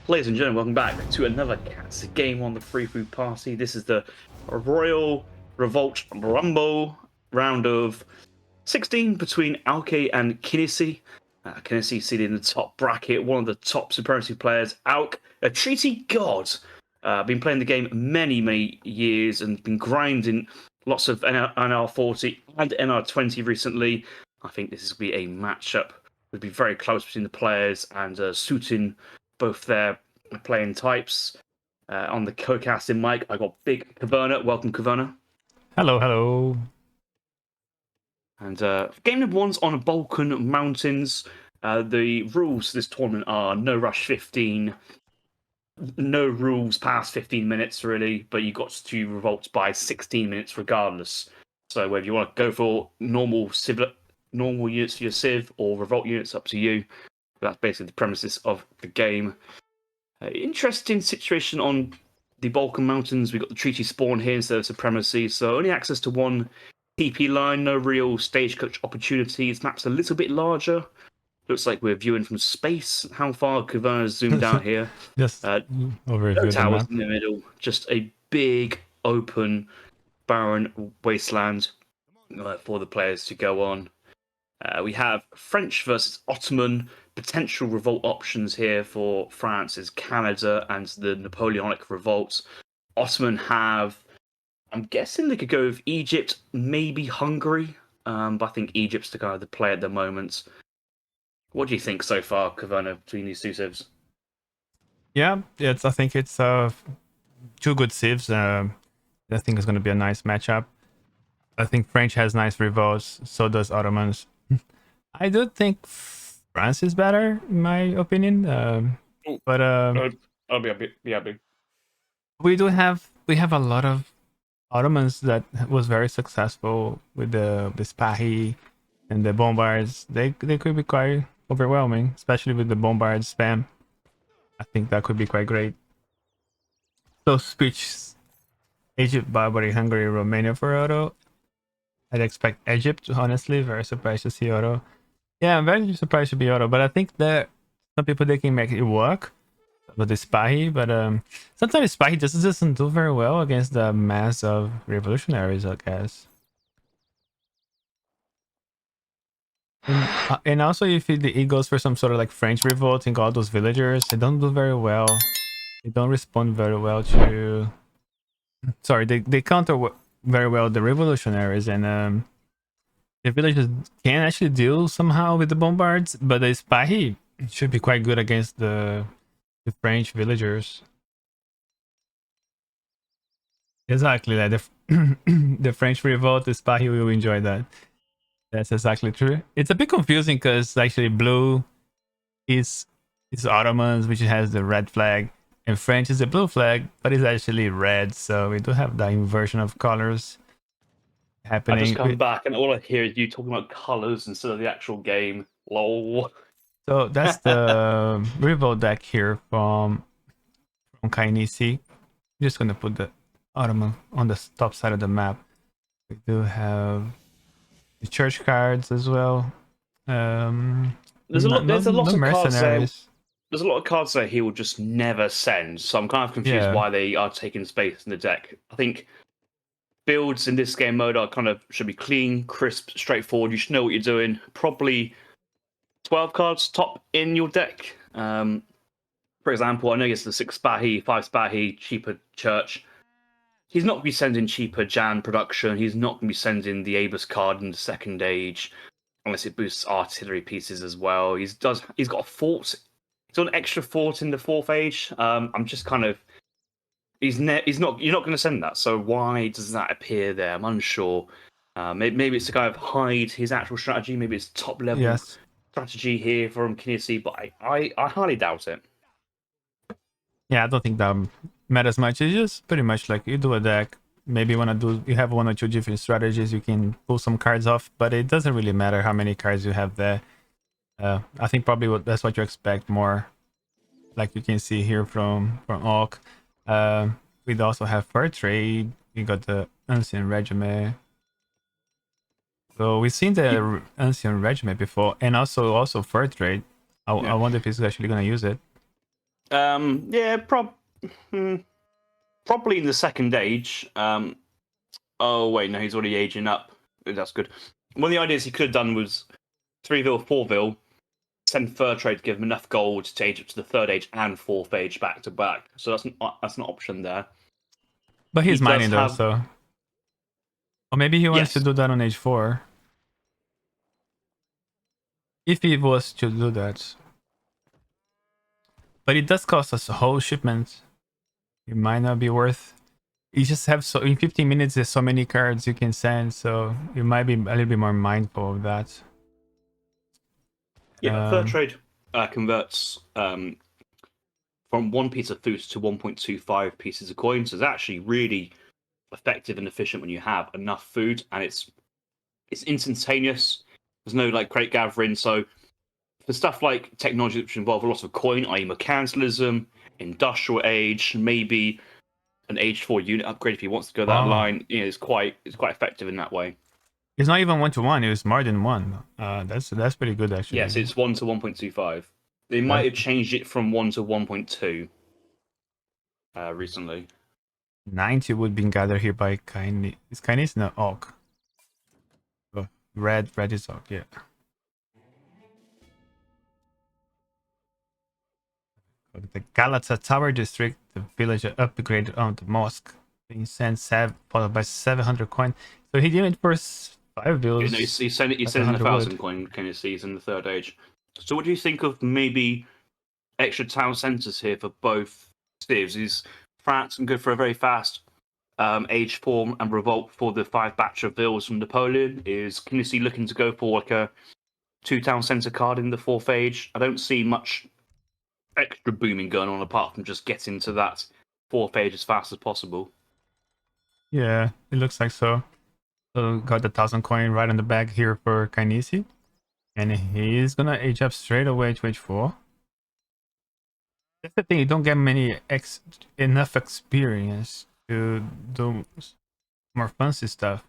Ladies and gentlemen, welcome back to another Kynesie game on the Free Food Party. This is the Royal Revolt Rumble round of 16 between Auke and Kynesie. Kynesie seated in the top bracket, one of the top supremacy players. Auke, a treaty god, been playing the game many years and been grinding lots of NR40 and NR20 recently. I think this is going to be a matchup. It'll be very close between the players and suiting both their playing types. On the co-casting mic, I got Big Caverna. Welcome, Caverna. Hello. And game number one's on Balkan Mountains. The rules for this tournament are no rush 15, no rules past 15 minutes really, but you got to revolt by 16 minutes regardless. So whether you want to go for normal units for your civ or revolt units, up to you. But that's basically the premises of the game. Interesting situation on the Balkan Mountains. We've got the treaty spawn here instead of supremacy, so only access to one TP line, no real stagecoach opportunities. Map's a little bit larger. Looks like we're viewing from space. How far Caverna's zoomed out here? Just over no towers in the middle, just a big, open, barren wasteland for the players to go on. We have French versus Ottoman. Potential revolt options here for France is Canada and the Napoleonic revolts. Ottoman have, I'm guessing they could go with Egypt, maybe Hungary, but I think Egypt's the kind of the play at the moment. What do you think so far, Caverna, between these two civs? Yeah, I think it's two good civs. I think it's going to be a nice matchup. I think French has nice revolts, so does Ottomans. I do think France is better, in my opinion. But I'll be happy. we have a lot of Ottomans that was very successful with the Spahi and the bombards. They could be quite overwhelming, especially with the bombard spam. I think that could be quite great. So speech: Egypt, Barbary, Hungary, Romania for Otto. I'd expect Egypt, honestly. Very surprised to see Otto. Yeah, I'm very surprised to be Otto, but I think that some people, they can make it work with the Spahi, but sometimes Spahi just doesn't do very well against the mass of revolutionaries, I guess. And also, if it goes for some sort of like French revolt and all those villagers, they don't do very well. They don't respond very well to... Sorry, they counter very well the revolutionaries, and the villagers can actually deal somehow with the bombards, but the Spahi should be quite good against the French villagers. Exactly, like the French revolt, the Spahi will enjoy that. That's exactly true. It's a bit confusing because actually blue is Ottomans, which has the red flag, and French is the blue flag, but it's actually red. So we do have the inversion of colors happening. I just come back and all I hear is you talking about colors instead of the actual game. Lol. So that's the revolt deck here from Kynesie. I'm just gonna put the Ottoman on the top side of the map. We do have the church cards as well. There's a lot of mercenaries. Cards there's a lot of cards there he will just never send, so I'm kind of confused why they are taking space in the deck. I think builds in this game mode are should be clean, crisp, straightforward. You should know what you're doing. Probably 12 cards top in your deck. For example, I know it's the 6 Spahi, 5 Spahi, cheaper church. He's not going to be sending cheaper Jan production. He's not going to be sending the Abus card in the second age, unless it boosts artillery pieces as well. He's got a fort. He's got an extra fort in the 4th age. I'm just kind of... You're not going to send that, so why does that appear there? I'm unsure. Maybe it's to kind of hide his actual strategy. Maybe it's top level strategy here from Kynesie, but I highly doubt it. Yeah, I don't think that matters much. It's just pretty much like you do a deck. Maybe you have 1 or 2 different strategies. You can pull some cards off, but it doesn't really matter how many cards you have there. I think probably that's what you expect more. Like you can see here from Auke. We'd also have fur trade. We got the Ancient Regiment. So we've seen the Ancient Regiment before, and also fur trade. I wonder if he's actually gonna use it. Yeah, probably in the second age. Oh wait, no, he's already aging up. That's good. One of the ideas he could have done was 3-vil, 4-vil, send Fur Trade to give him enough gold to age up to the third age and fourth age back to back. So that's an option there. But he's He does mining though, have so. Or maybe he wants to yes, do that on age 4. If he was to do that. But it does cost us a whole shipment. It might not be worth. You just have so in 15 minutes there's so many cards you can send, so you might be a little bit more mindful of that. yeah. Fur Trade converts from 1 piece of food to 1.25 pieces of coin. So it's actually really effective and efficient when you have enough food, and it's instantaneous. There's no like crate gathering. So for stuff like technology which involve a lot of coin, i.e., mechanicalism, industrial age, maybe an age 4 unit upgrade if he wants to go that line, it's quite effective in that way. It's not even 1-to-1. It was more than 1. That's pretty good actually. Yes, it's 1 to 1.25. They might have changed it from 1 to 1.2 recently. 90 would be gathered here by Kynesie. Is Kynesie no Auke? Oh, red is Auke, yeah. The Galata Tower District, the village upgraded on the mosque, being sent followed by 700 coin. So he did it for 5 bills. You know, he's sending 1,000 coin Kynesie in the third age. So what do you think of maybe extra town centres here for both civs? Is France can go for a very fast age 4 and revolt for the 5 batch of bills from Napoleon? Is Kynesie looking to go for like a 2 town centre card in the 4th age? I don't see much extra booming going on apart from just getting to that 4th age as fast as possible. Yeah, it looks like so. So got the 1,000 coin right on the back here for Kynesie. And he's gonna age up straight away to age 4. That's the thing, you don't get enough experience to do more fancy stuff.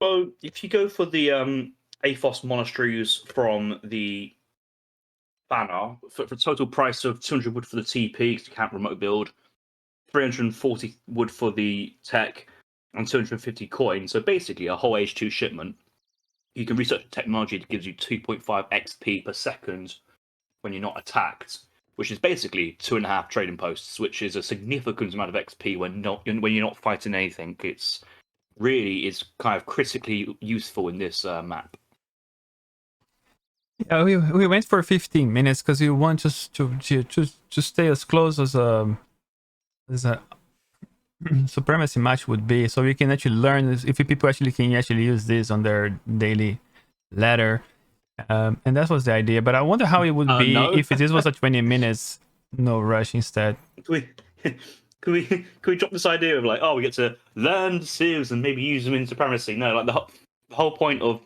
Well, if you go for the Athos monasteries from the banner, for a total price of 200 wood for the TP, because you can't remote build, 340 wood for the tech, and 250 coin. So basically a whole H2 shipment. You can research technology that gives you 2.5 XP per second when you're not attacked, which is basically 2.5 trading posts, which is a significant amount of XP when you're not fighting anything. It's really is kind of critically useful in this map. Yeah, we went for 15 minutes because we want us to stay as close as a supremacy match would be, so we can actually learn if people actually can use this on their daily ladder, and that was the idea. But I wonder how it would be if this was a 20 minutes no rush instead. Can we drop this idea of like, oh, we get to learn civs and maybe use them in supremacy? No, like the whole point of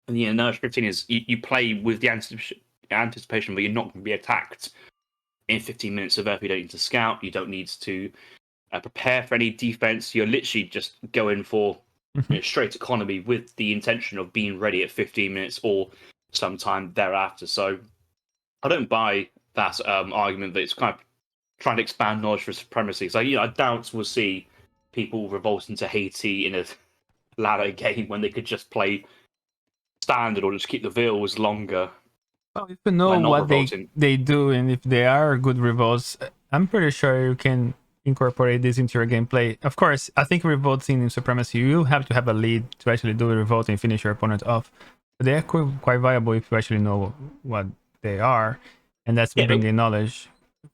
no scripting is you play with the anticipation, but you're not going to be attacked in 15 minutes of Earth. You don't need to scout. You don't need to prepare for any defense. You're literally just going for straight economy with the intention of being ready at 15 minutes or sometime thereafter. So I don't buy that argument that it's kind of trying to expand knowledge for supremacy. So I doubt we'll see people revolting to Haiti in a ladder game when they could just play standard or just keep the vills longer. Well, if you know what they do and if they are good revolts, I'm pretty sure you can incorporate this into your gameplay. Of course, I think revolting in supremacy, you have to have a lead to actually do a revolt and finish your opponent off. But they are quite viable if you actually know what they are, and that's bringing knowledge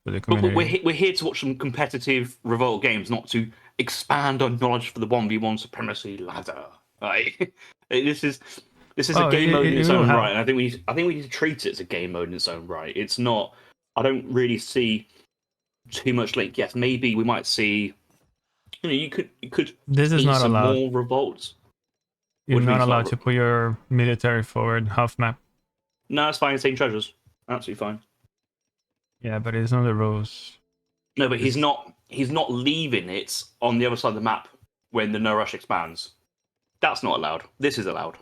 for the community. But we're here to watch some competitive revolt games, not to expand on knowledge for the 1v1 supremacy ladder. Right? This is a game mode in its own right, and I think we need to treat it as a game mode in its own right. It's not. I don't really see too much link. Yes, maybe we might see. You could. This is not allowed. More revolts. You're not allowed to put your military forward half map. No, it's fine. Taking treasures, absolutely fine. Yeah, but it's not the rules. No, but he's not leaving it on the other side of the map when the no rush expands. That's not allowed. This is allowed.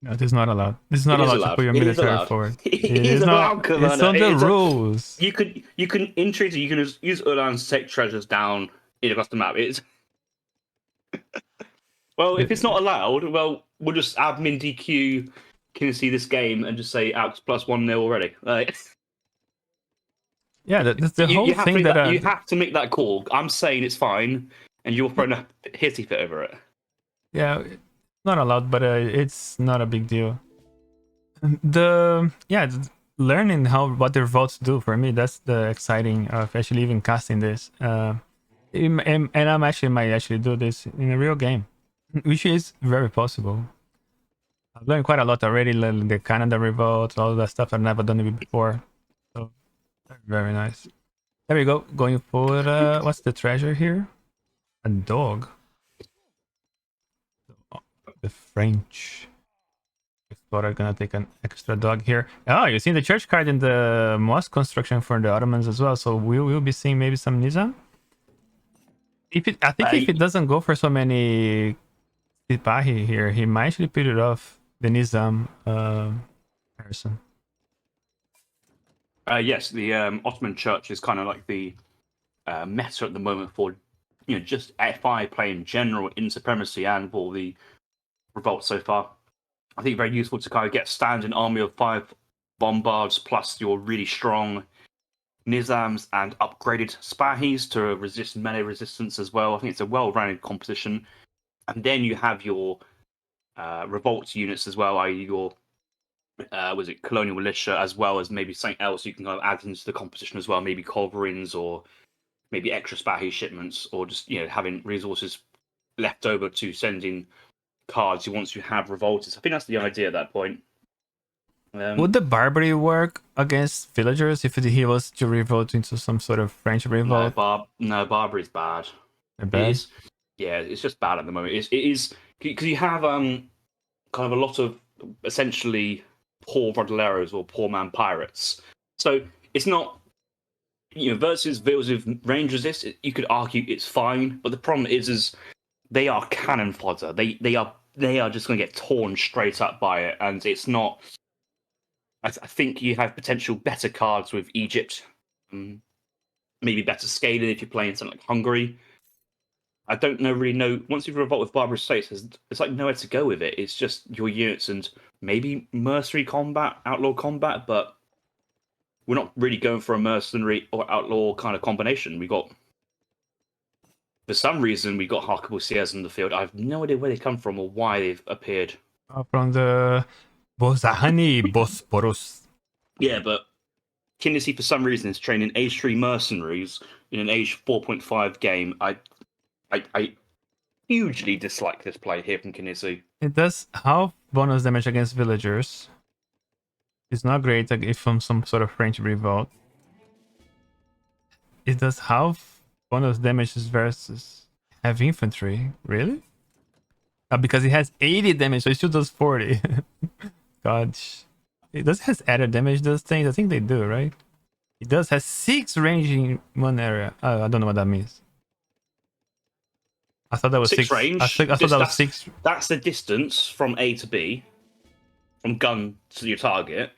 No, this is not allowed. This is not It is allowed to allowed. put your It is military allowed. forward. It It is is not. allowed, It's Commander. on the rules. You can in treaty you can use Ulan to take treasures down across the map. It's well, if it's not allowed, well, we'll just admin DQ Kynesie this game and just say Auks plus 1-0 already. Like, yeah, that's the whole you have to thing make that you have to make that call. I'm saying it's fine, and you're throwing a hissy fit over it. yeah, it's not allowed, but it's not a big deal. Learning what their votes do for me, that's the exciting of actually even casting this. And I'm actually might actually do this in a real game, which is very possible. I've learned quite a lot already, like the Canada Revolt, all that stuff I've never done it before. So very nice. There we go. Going for what's the treasure here? A dog. The French explorer gonna take an extra dog here. Oh, you see the church card in the mosque construction for the Ottomans as well. So we will be seeing maybe some Nizam. I think if it doesn't go for so many Sipahi here, he might actually put it off the Nizam person. Yes, the Ottoman Church is kind of like the meta at the moment for just FI play in general in supremacy and for the revolt so far. I think very useful to kind of get standing army of 5 bombards plus your really strong Nizams and upgraded Spahis to resist melee resistance as well. I think it's a well-rounded composition. And then you have your revolt units as well, i.e. your was it colonial militia, as well as maybe something else you can kind of add into the composition as well, maybe culverins or maybe extra Spahi shipments, or just having resources left over to send in cards once you have revolters. I think that's the idea at that point. Would the Barbary work against villagers if he was to revolt into some sort of French revolt? No, Barbary is bad. Bad? It's just bad at the moment. It is because you have kind of a lot of essentially poor Rodoleros or poor man pirates. So it's not versus vills with range resist. You could argue it's fine, but the problem is they are cannon fodder. They are just going to get torn straight up by it, and it's not. I think you have potential better cards with Egypt, maybe better scaling if you're playing something like Hungary. I don't really know. Once you've revolted with Barbarous States, there's like nowhere to go with it. It's just your units and maybe mercenary combat, outlaw combat, but we're not really going for a mercenary or outlaw kind of combination. For some reason, we got Harkabusiers in the field. I have no idea where they come from or why they've appeared. From the Bosahani Bosporus. Yeah, but Kynesie, for some reason, is training Age 3 mercenaries in an Age 4.5 game. I hugely dislike this play here from Kynesie. It does half bonus damage against villagers. It's not great if from some sort of French revolt. It does half bonus damage versus heavy infantry. Really? Because it has 80 damage, so it still does 40. Gosh. It does has added damage, those things. I think they do, right? It does has 6 range in one area. I don't know what that means. I thought that was 6 range. I thought that was 6. That's the distance from A to B, from gun to your target.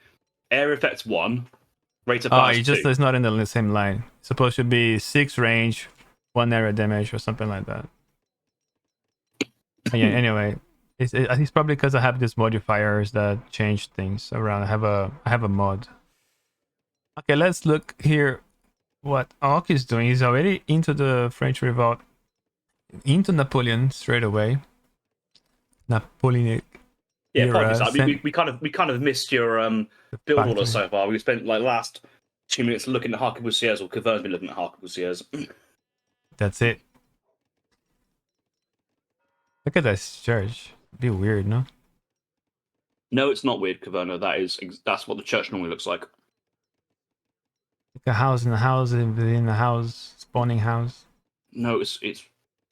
Area effects 1. Rate of fire. It's not in the same line. It's supposed to be 6 range, 1 area damage, or something like that. Yeah. Anyway, it's probably because I have these modifiers that change things around. I have a mod. Okay, let's look here. What Auke is doing. He's already into the French Revolt, into Napoleon straight away. Napoleonic. Yeah, apologies. We kind of missed your build order so far. We spent like last 2 minutes looking at Harkabusiers, or Caverne's been looking at Harkabusiers. That's it. Look at this church. It'd be weird, no? No, it's not weird, Caverne. That's what the church normally looks like. Like a house in a house within a house, spawning house. No, it's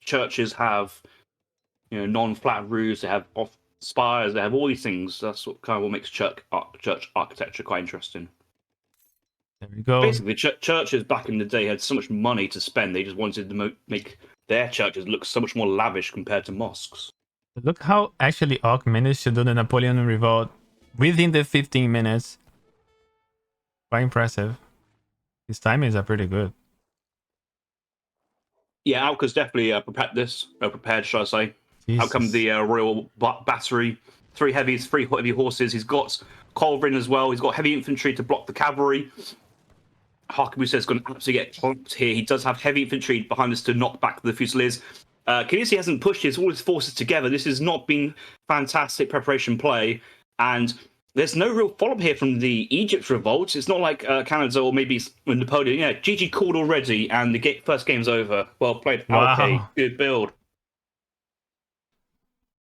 churches have non-flat roofs. They have off spires. They have all these things. That's what makes church architecture quite interesting. There we go. Basically, churches back in the day had so much money to spend. They just wanted to make their churches look so much more lavish compared to mosques. Look how actually Auke managed to do the Napoleon Revolt within the 15 minutes. Quite impressive. His timings are pretty good. Yeah, Auke's definitely prepared, should I say. Jesus. Out come the Royal Battery, 3 heavies, 3 heavy horses. He's got Colvin as well. He's got heavy infantry to block the cavalry. Harkabus is going to absolutely get clumped here. He does have heavy infantry behind us to knock back the Fusiliers. Kynesie hasn't pushed all his forces together. This has not been fantastic preparation play, and there's no real follow-up here from the Egypt revolt. It's not like Canada or maybe Napoleon. Yeah, GG called already, and the first game's over. Well played, Wow. Auke. Good build.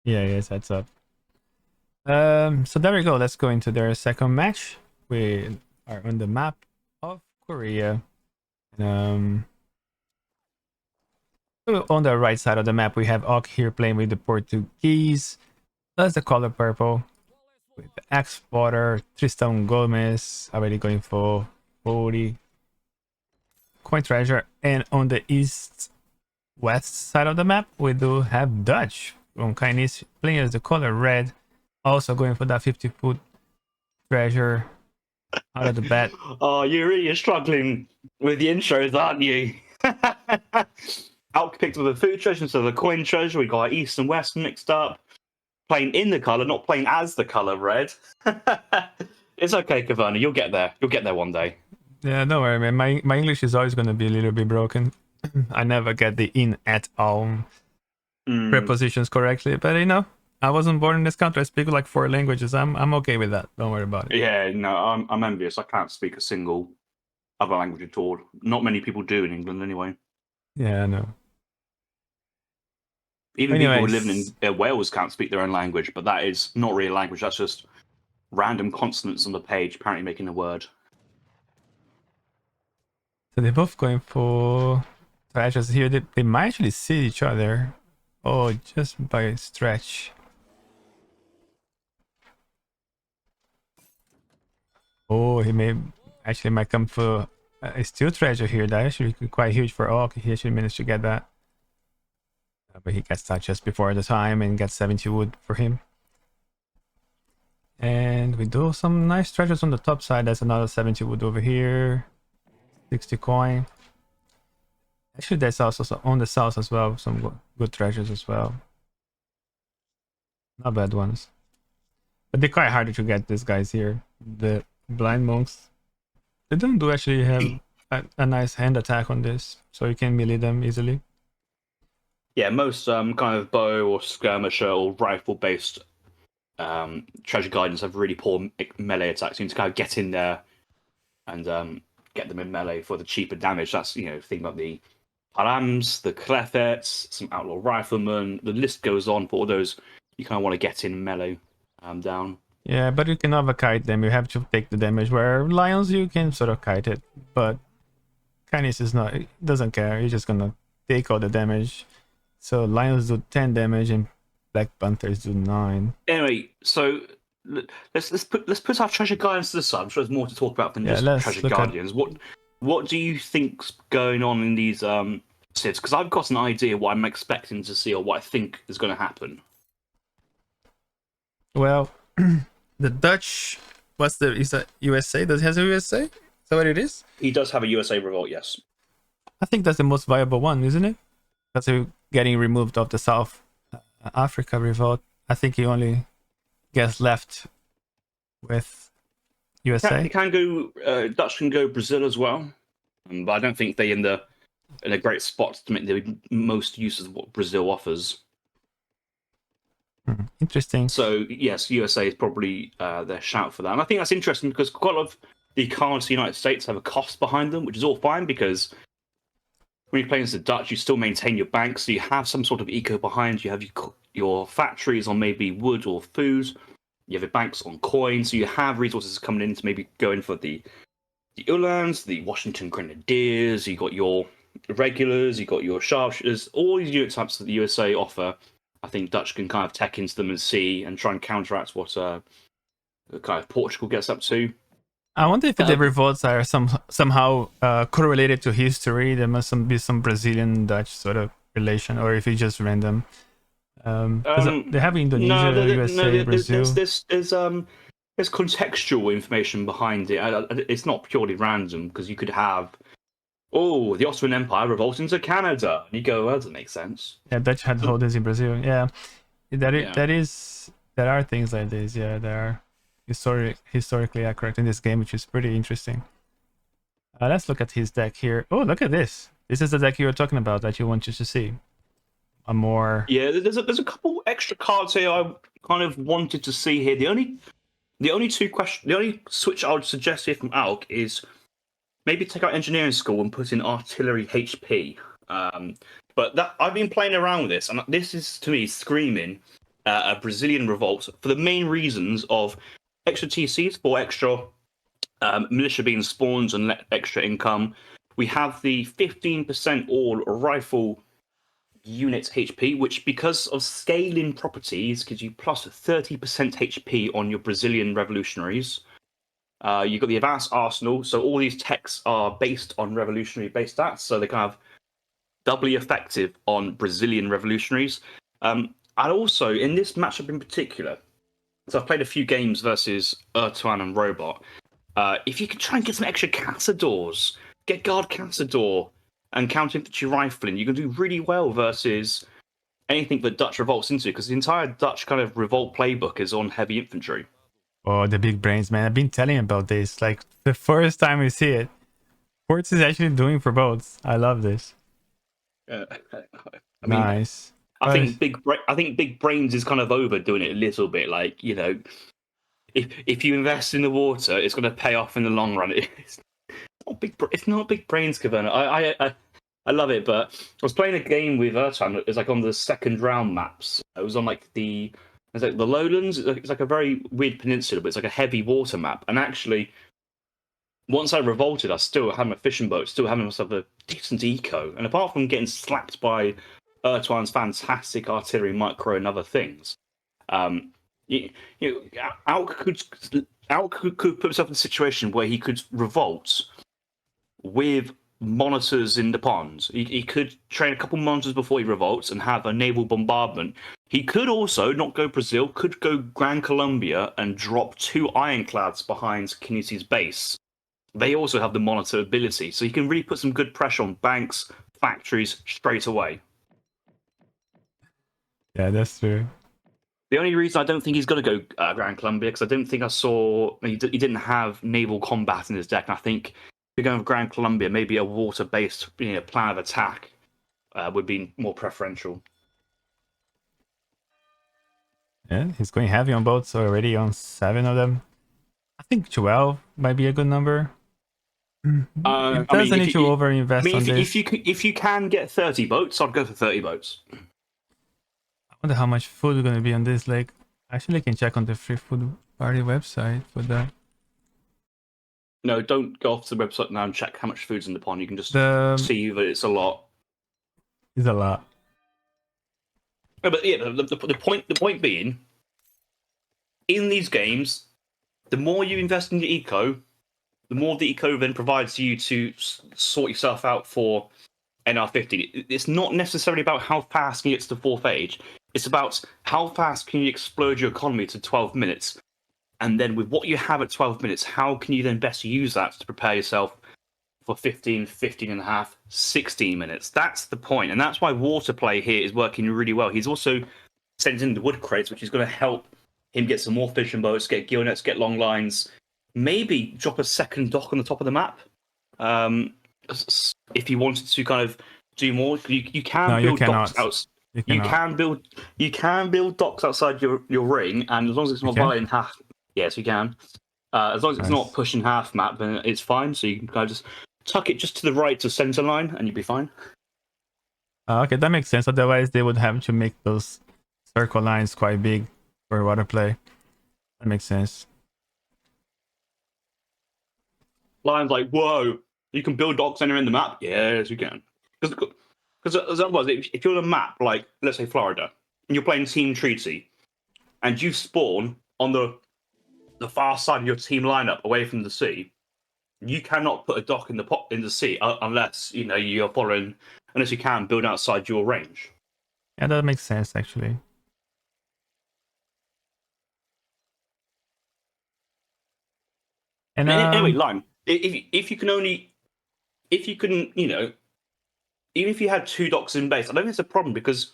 Yeah, yes, that's up. So there we go. Let's go into their second match. We are on the map of Korea. So on the right side of the map, we have Auke here playing with the Portuguese. That's the color purple. With the exporter, Tristan Gomez already going for 40 coin treasure. And on the east west side of the map, we do have Dutch from Kynesie playing as the color red. Also going for that 50-foot treasure out of the bat. Oh, you're really struggling with the intros, aren't you? Auke picked up the food treasure, so the coin treasure. We got east and west mixed up. Playing in the color, not playing as the color red. It's okay, Caverna. You'll get there. You'll get there one day. Yeah, don't worry, man. My English is always going to be a little bit broken. I never get the in at all prepositions correctly, but you know, I wasn't born in this country. I speak like 4 languages. I'm okay with that. Don't worry about it. Yeah, no, I'm envious. I can't speak a single other language at all. Not many people do in England, anyway. Yeah, I know. Even people who live in Wales can't speak their own language, but that is not really a language. That's just random consonants on the page, apparently making a word. So they're both going for treasures here. They might actually see each other. Oh, just by a stretch. Oh, he might come for a steel treasure here. That actually quite huge for Auke. He actually managed to get that. But he gets that just before the time and gets 70 wood for him. And we do some nice treasures on the top side. There's another 70 wood over here. 60 coin. Actually, there's also on the south as well some good treasures as well. Not bad ones. But they're quite harder to get, these guys here. The blind monks. They don't actually have a nice hand attack on this, so you can melee them easily. Yeah, most kind of bow or skirmisher or rifle-based treasure guidance have really poor melee attacks. You need to kind of get in there and get them in melee for the cheaper damage. That's, think about the Harams, the Clefets, some outlaw riflemen. The list goes on for all those you kind of want to get in melee down. Yeah, but you can never kite them. You have to take the damage. Where Lions, you can sort of kite it, but Kynesie is not. He doesn't care. He's just gonna take all the damage. So Lions do 10 damage and Black Panthers do 9. Anyway, so let's put our treasure guardians to the side. I'm sure there's more to talk about than just treasure guardians. What do you think's going on in these civs? Because I've got an idea what I'm expecting to see or what I think is going to happen. Well, the Dutch. Is that USA? Does he have a USA? Is that what it is? He does have a USA revolt, yes. I think that's the most viable one, isn't it? Because getting removed of the South Africa revolt, I think he only gets left with USA. He can go. Dutch can go Brazil as well, but I don't think they're in a great spot to make the most use of what Brazil offers. Interesting. So yes, USA is probably their shout for that, and I think that's interesting because quite a lot of the cards in the United States have a cost behind them, which is all fine because when you're playing as the Dutch, you still maintain your banks, so you have some sort of eco behind. You have your factories on maybe wood or food. You have your banks on coins, so you have resources coming in to maybe go in for the Uhlans, the Washington Grenadiers. You got your regulars, you got your sharpshooters. All these unit types that the USA offer, I think Dutch can kind of tech into them and see and try and counteract what kind of Portugal gets up to. I wonder if the revolts are somehow correlated to history. There must be some Brazilian-Dutch sort of relation, or if it's just random. They have Indonesia, USA, Brazil. There's contextual information behind it. It's not purely random because you could have, the Ottoman Empire revolts into Canada. And you go, well, that doesn't make sense. Yeah, Dutch had holdings in Brazil. Yeah, there are things like this. Yeah, there are historically accurate in this game, which is pretty interesting. Let's look at his deck here. Oh, look at this. This is the deck you were talking about that you wanted to see. A more... Yeah, there's a couple extra cards here I kind of wanted to see here. The only switch I would suggest here from Auke is maybe take out engineering school and put in artillery HP. But that I've been playing around with this, and this is to me screaming a Brazilian revolt for the main reasons of extra TCs for extra militia being spawned and extra income. We have the 15% all rifle unit HP, which because of scaling properties gives you plus 30% HP on your Brazilian revolutionaries. You've got the advanced arsenal, so all these techs are based on revolutionary based stats, so they kind of doubly effective on Brazilian revolutionaries. And also in this matchup in particular, so I've played a few games versus Auke1 and Robot. If you can try and get some extra Cazadors, get guard Cazador and counter infantry rifling, you can do really well versus anything that Dutch revolts into, because the entire Dutch kind of revolt playbook is on heavy infantry. Oh, the big brains, man. I've been telling you about this. Like, the first time we see it, Ports is actually doing for boats. I love this. I mean, nice. I think big brains is kind of overdoing it a little bit. Like, you know, if you invest in the water, it's going to pay off in the long run. It's not big brains, Caverna. I love it, but I was playing a game with Auke1. It was like on the second round maps. It was on like the lowlands. It's like a very weird peninsula, but it's like a heavy water map. And actually, once I revolted, I still had my fishing boat, still having myself a decent eco. And apart from getting slapped by Auke1's fantastic artillery, micro, and other things, Auke could put himself in a situation where he could revolt with monitors in the pond. He could train a couple monitors before he revolts and have a naval bombardment. He could also not go Brazil, could go Gran Colombia and drop 2 ironclads behind Kynesi's base. They also have the monitor ability, so he can really put some good pressure on banks, factories straight away. Yeah, that's true. The only reason I don't think he's going to go Gran Colombia, because I don't think I saw... He didn't have naval combat in his deck, and I think if you're going with Gran Colombia, maybe a water-based plan of attack would be more preferential. Yeah, he's going heavy on boats already, on 7 of them. I think 12 might be a good number. It doesn't need to over-invest on this. If you can get 30 boats, I'd go for 30 boats. I wonder how much food is going to be on this lake. Actually, I can check on the Free Food Party website for that. No, don't go off to the website now and check how much food's in the pond. You can just see that it's a lot. It's a lot. No, but yeah, the point being, in these games, the more you invest in the eco, the more the eco then provides you to sort yourself out for NR50. It's not necessarily about how fast can you get to the 4th age. It's about how fast can you explode your economy to 12 minutes. And then with what you have at 12 minutes, how can you then best use that to prepare yourself for 15 and a half, 16 minutes? That's the point. And that's why water play here is working really well. He's also sent in the wood crates, which is going to help him get some more fishing boats, get gill nets, get long lines, maybe drop a second dock on the top of the map. If you wanted to kind of do more, you can build docks out. You can build docks outside your ring, and as long as it's not violating half, yes, you can. As long as it's not pushing half map, then it's fine. So you can kind of just tuck it just to the right to center line, and you'll be fine. Okay, that makes sense. Otherwise, they would have to make those circle lines quite big for water play. That makes sense. Lines like, whoa, you can build docks anywhere in the map? Yes, you can. Because otherwise, if you're on a map, like, let's say Florida, and you're playing Team Treaty, and you spawn on the far side of your team lineup away from the sea, you cannot put a dock in the sea unless you're following, unless you can build outside your range. Yeah, that makes sense, actually. And anyway, Lime, if you can only, if you can, even if you had 2 docks in base, I don't think it's a problem because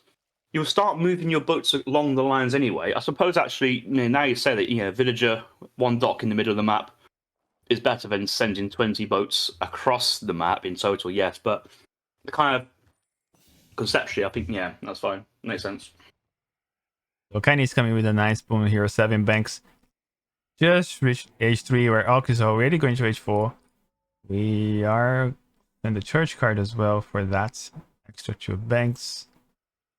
you'll start moving your boats along the lines anyway. I suppose actually, now you say that, villager, 1 dock in the middle of the map is better than sending 20 boats across the map in total, yes, but kind of conceptually, I think, yeah, that's fine. Makes sense. so Kynesie coming with a nice boom here, 7 banks. Just reached H3 where Auke is already going to H4. We are in the church card as well for that. Extra 2 banks.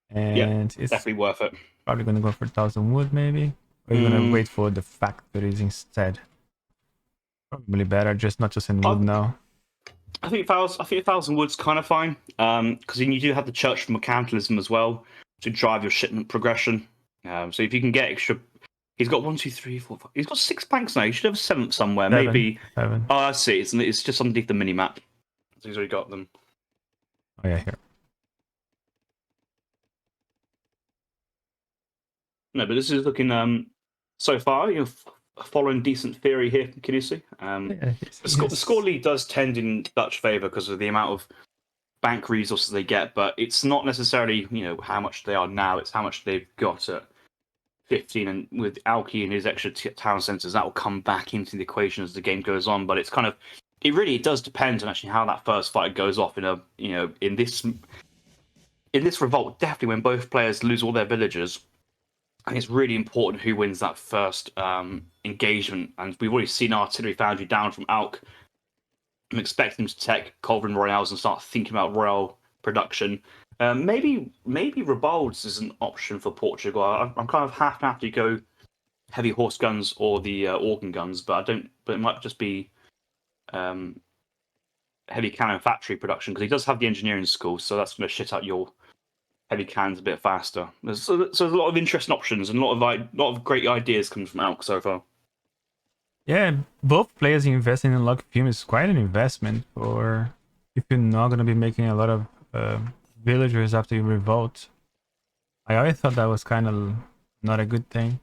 And it's definitely worth it. probably going to go for 1000 wood maybe. Or you're going to wait for the factories instead. Probably better just not to send wood now. I think 1,000 wood's kind of fine. Because then you do have the church for mercantilism as well to drive your shipment progression. So if you can get extra, he's got 1, 2, 3, 4, 5. He's got 6 banks now. You should have 7 somewhere. 7, maybe 7. Oh, I see. It's just underneath the mini map. So he's already got them. Oh yeah, here. No, but this is looking so far. Following decent theory here from Kynesie. The score lead does tend in Dutch favour because of the amount of bank resources they get, but it's not necessarily how much they are now. It's how much they've got at 15, and with Auke and his extra town centres, that will come back into the equation as the game goes on. But it's kind of it does depend on actually how that first fight goes off in this revolt. Definitely when both players lose all their villagers, I think it's really important who wins that first engagement. And we've already seen Artillery Foundry down from Auke. I'm expecting them to take Culverin Royales and start thinking about Royale production. Maybe Revolts is an option for Portugal. I'm kind of half to go heavy horse guns or the organ guns, but it might just be heavy cannon factory production because he does have the engineering school, so that's going to shit out your heavy cannons a bit faster. So there's a lot of interesting options and a lot of great ideas coming from Auke so far. Yeah, both players investing in Lucky Fume is quite an investment for if you're not going to be making a lot of villagers after you revolt. I always thought that was kind of not a good thing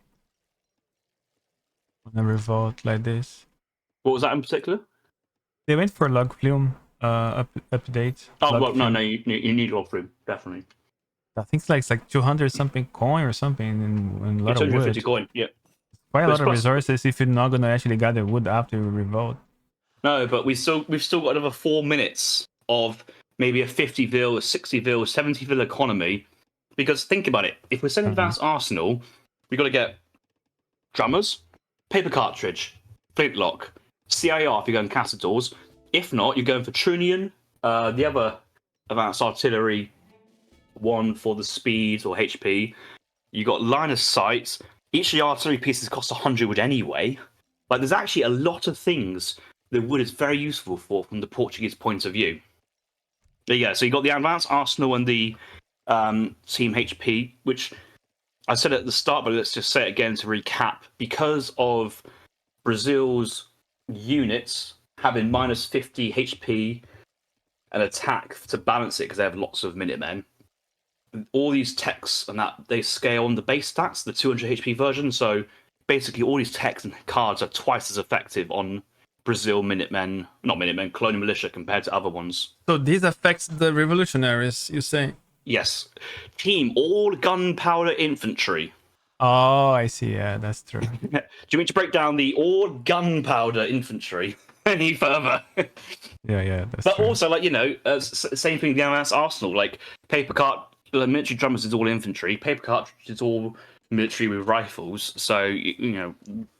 when a revolt like this. What was that in particular? They went for Log Flume update. Oh, well, no, you need Log Flume, definitely. I think it's like 200 something coin or something and a lot of wood. 250 coin, yeah. Quite a lot of resources if you're not going to actually gather wood after you revolt. No, but we've still got another 4 minutes of maybe a 50 vil, a 60 vil, 70 vil economy. Because think about it, if we're sending Advanced Arsenal, we've got to get drummers, paper cartridge, flintlock, CIR if you're going Cassadors. If not, you're going for Trunion, the other Advanced Artillery one for the speed or HP. You got line of sight. Each of the artillery pieces cost 100 wood anyway. Like, there's actually a lot of things that wood is very useful for from the Portuguese point of view. There you go. So you got the Advanced Arsenal and the Team HP, which I said at the start, but let's just say it again to recap. Because of Brazil's units having minus 50 HP and attack to balance it because they have lots of Minutemen, all these techs and that they scale on the base stats, the 200 HP version. So basically, all these techs and cards are twice as effective on Brazil Minutemen, not Minutemen, Colonial Militia compared to other ones. So this affects the revolutionaries, you say? Yes. Team all gunpowder infantry. Oh, I see. Yeah, that's true. Do you mean to break down the all gunpowder infantry any further? Yeah, that's but true. Also, like, same thing with the Advanced Arsenal. Like, the military drummers is all infantry, paper cartridge is all military with rifles. So,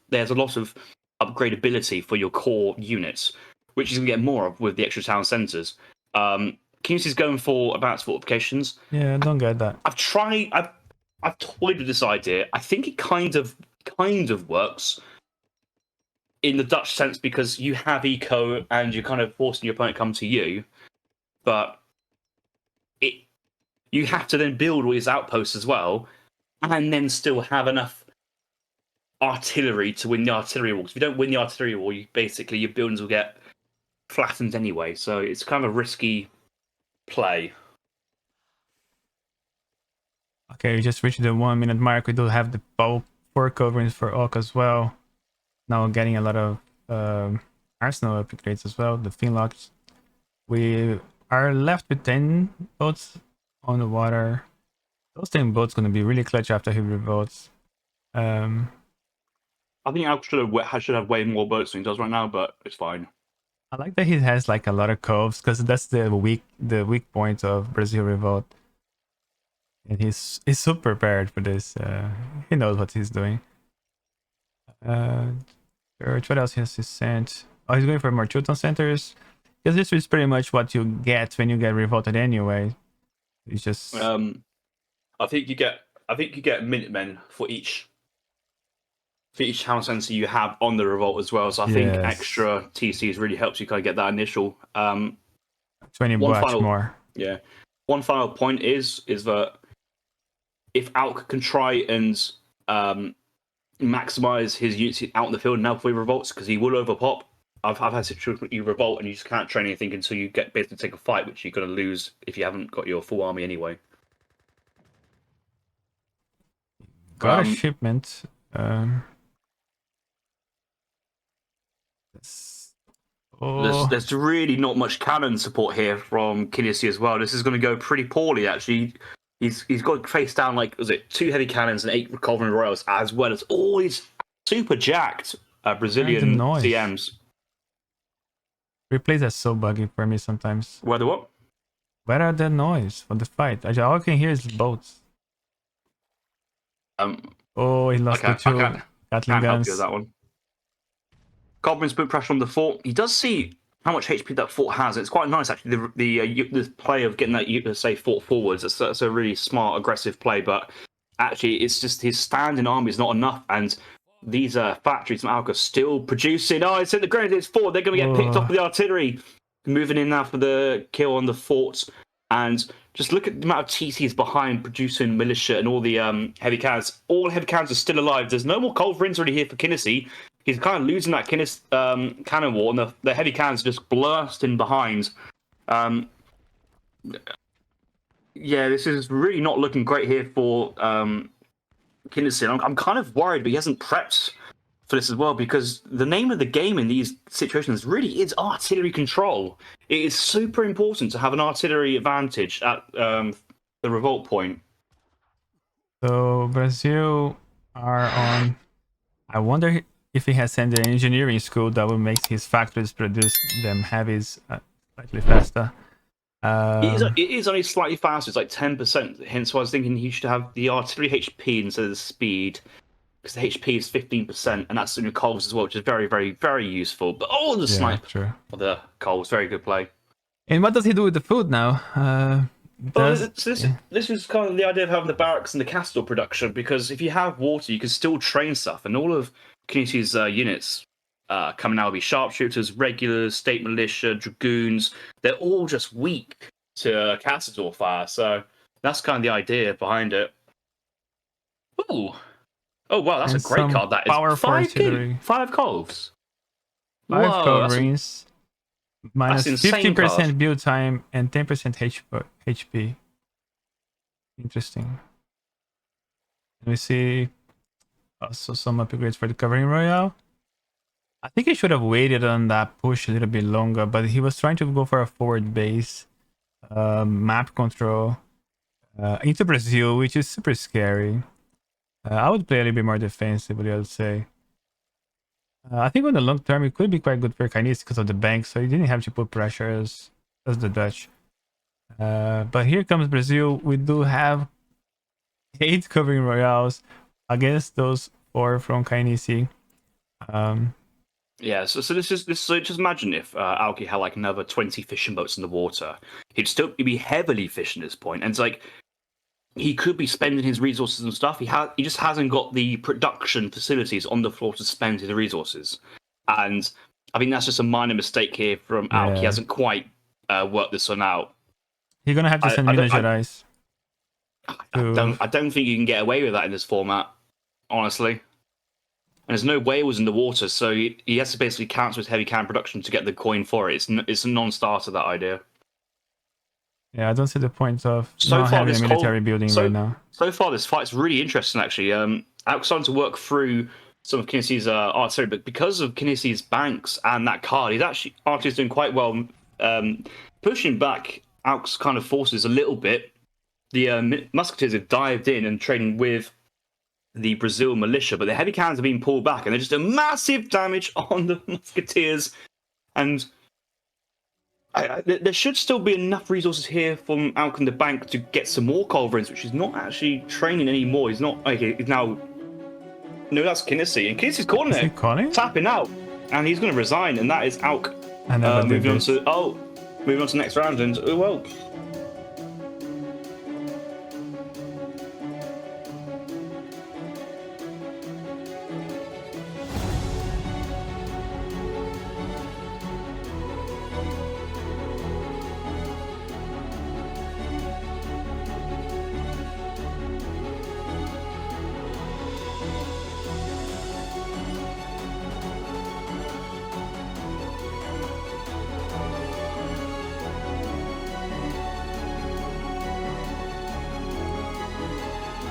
there's a lot of upgradability for your core units, which you can get more of with the extra town centres. Kynasie's going for advanced fortifications. Yeah, I don't get that. I've toyed with this idea. I think it kind of works in the Dutch sense because you have eco and you're kind of forcing your opponent to come to you, but you have to then build all these outposts as well, and then still have enough artillery to win the artillery war. Because if you don't win the artillery war, basically your buildings will get flattened anyway. So it's kind of a risky play. Okay, we just reached the 1 minute mark. We do have the bulk 4 coverings for Auke as well. Now getting a lot of arsenal upgrades as well. The Finlocks. We are left with 10 boats on the water. Those 10 boats gonna be really clutch after he revolts. I think Alk should have way more boats than he does right now, but it's fine. I like that he has like a lot of coves because that's the weak point of Brazil Revolt. And he's so prepared for this. He knows what he's doing. Church, what else has he sent? Oh, he's going for more Chilton centers. Because this is pretty much what you get when you get revolted anyway. It's just I think you get Minutemen for each town center you have on the revolt as well. So I think extra TCs really helps you kind of get that initial 20 bucks more. Yeah. One final point is that if Alk can try and maximize his units out in the field now before he revolts, because he will overpop. I've had situations where you revolt and you just can't train anything until you get basically take a fight, which you're going to lose if you haven't got your full army anyway. Got a shipment. There's really not much cannon support here from Kynesie as well. This is going to go pretty poorly, actually. He's got to face down, like, was it 2 heavy cannons and 8 recovering royals, as well as all these super jacked Brazilian CMs. Replays are so buggy for me sometimes. Where the what? Where are the noise for the fight? All I can hear is boats. Oh, he lost the 2 Gatling guns. Help you with that one. Coblin's put pressure on the fort. He does see how much HP that fort has. It's quite nice, actually, the play of getting that, say, fort forwards. That's a really smart, aggressive play, but actually, it's just his standing army is not enough, and these factories from Alk are still producing. Oh, it's in the Grenadiers fort. They're going to get picked off with the artillery. Moving in now for the kill on the fort. And just look at the amount of TCs behind producing militia and all the heavy cannons. All heavy cannons are still alive. There's no more cold friends already here for Kynesie. He's kind of losing that cannon war, and the heavy cannons are just blasting behind. Yeah, this is really not looking great here for Kynesie. I'm kind of worried, but he hasn't prepped for this as well, because the name of the game in these situations really is artillery control. It is super important to have an artillery advantage at the revolt point. So Brazil are on. I wonder if he has sent an engineering school that will make his factories produce them heavies slightly faster. It is only slightly faster. It's like 10%. Hence why I was thinking he should have the artillery HP instead of the speed, because the HP is 15%, and that's in the Coles as well, which is very, very, very useful. But the snipe for the Coles, very good play. And what does he do with the food now? This is kind of the idea of having the barracks and the castle production, because if you have water, you can still train stuff, and all of Kynesie's units coming out will be sharpshooters, regulars, state militia, dragoons. They're all just weak to castle fire, so that's kind of the idea behind it. Ooh. Oh wow, that's a great card. That is 5 Coves. 5 Coverings. Minus 15% build time and 10% HP. Interesting. Let me see. Also some upgrades for the covering Royale. I think he should have waited on that push a little bit longer, but he was trying to go for a forward base. Map control. Into Brazil, which is super scary. I would play a little bit more defensively, I would say. I think on the long term, it could be quite good for Kynesie because of the bank, so you didn't have to put pressure as the Dutch. But here comes Brazil. We do have 8 covering Royales against those 4 from Kynesie. Yeah, so just imagine if Auke had like another 20 fishing boats in the water. He'd be heavily fishing at this point, and it's like he could be spending his resources and stuff. He just hasn't got the production facilities on the floor to spend his resources, and I think that's just a minor mistake here from Auke. He hasn't quite worked this one out. You're gonna have to send Minas Gerais. I don't think you can get away with that in this format, honestly. And there's no whales in the water, so he has to basically cancel his heavy cannon production to get the coin for it. It's a non-starter, that idea. Yeah, I don't see the point of not having a military building right now. So far, this fight's really interesting, actually. Auke's starting to work through some of Kynessie's artillery, but because of Kynessie's banks and that card, Auke's doing quite well, pushing back Auke's kind of forces a little bit. The musketeers have dived in and trading with the Brazil militia, but the heavy cannons are being pulled back, and they're just doing massive damage on the musketeers. And there should still be enough resources here from Auke and the bank to get some more culverins, which is not actually training anymore. He's not. Okay, he's now. No, that's Kynesie, and Kynessie's calling it. Tapping out, and he's going to resign, and that is Auke. I never did moving this. moving on to the next round, and well,